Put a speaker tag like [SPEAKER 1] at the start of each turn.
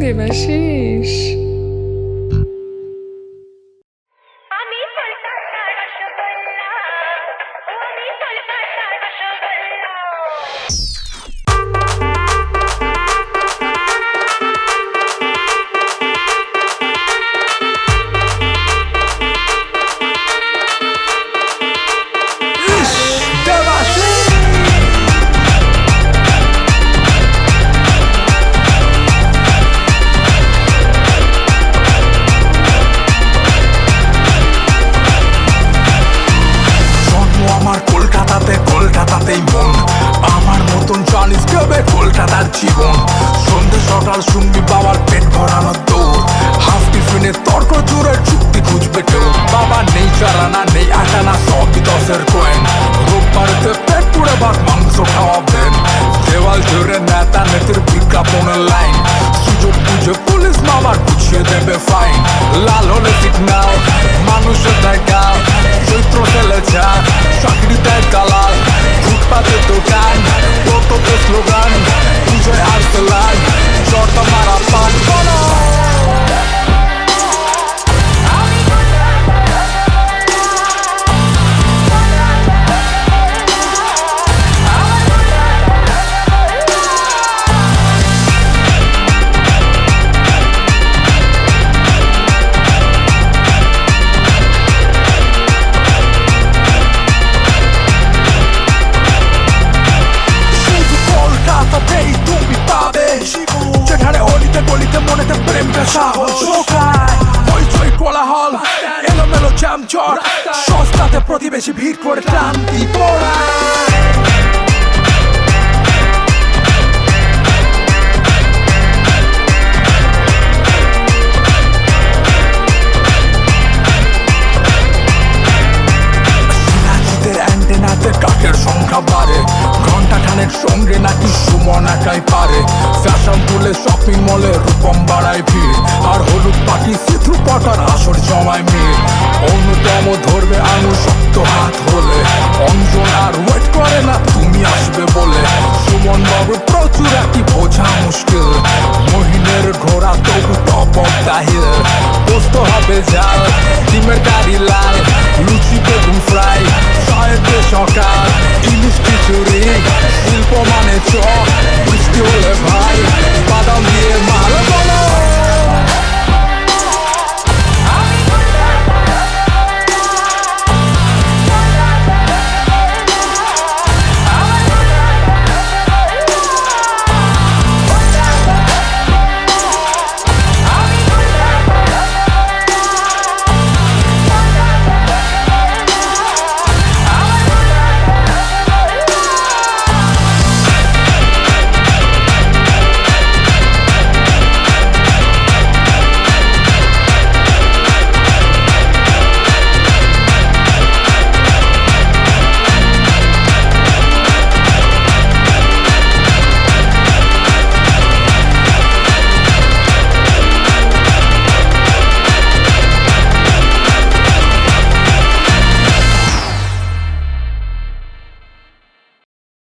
[SPEAKER 1] দেবাশিস।
[SPEAKER 2] কলকাতাতেই মন আমার মতন জানিস কেবে কলকাতার জীবন। সন্ধ্যে সকাল শুনবি বাবার পেট ভরানোর দৌড়, হাফ টিফিনে তর্ক জোরে চুক্তি খুঁজবে কেউ। বাবা নেই চালানা নেই আটানা সবই 10-এর কয়েন, রোববারেতে পেট পুড়ে ভাত মাংস খাওয়াবেন। দেওয়াল জোরে নেতা নেতির বিজ্ঞাপনের লাইন, সুযোগ বুঝে পুলিশ মামার গুছিয়ে দেবে ফাইন। লাল হলে সিগনাল মানুষের দেয় গাল, চৈত্র ফেলে যা চাকরি দেয় দালাল। ফুটপাতের দোকান কত স্লোগান, পুজোয় আসতে লাগ জর্দা মারা পান। যেখানে অলিতে গলিতে মনেতে প্রেমটা সাহস ঢোকায়, হইচই কোলাহল এলোমেলো জ্যামজট, সস্তাতে প্রতিবেশী ভিড় করে ক্লান্তি পড়ায়। কাকের সংখ্যা বাড়ে, ঘন্টা খানের সঙ্গে নাকি সুমন একাই পারে। ফ্যাশন তুলে শপিং মলে রূপম বাড়ায় ভিড়, আর হলুদ পাখি সিথু পটার আসর জমায় মেয়ে। অন্যতম ধরবে আঙুল শক্ত হাত হলে, অঞ্জন আর ওয়েট করে না তুমি আসবে বলে। সুমন বাবু প্রচুর একটি বোঝা মুশকিল, মহিনের ঘোড়া তবু টপ অফ দ্য হিল। পোস্ত হবে জাল ডিমের কারি লাল, লুচি বেগুন ফ্রাই চায়েতে সকাল, ইলিশ খিচুড়ি শিল্প মানে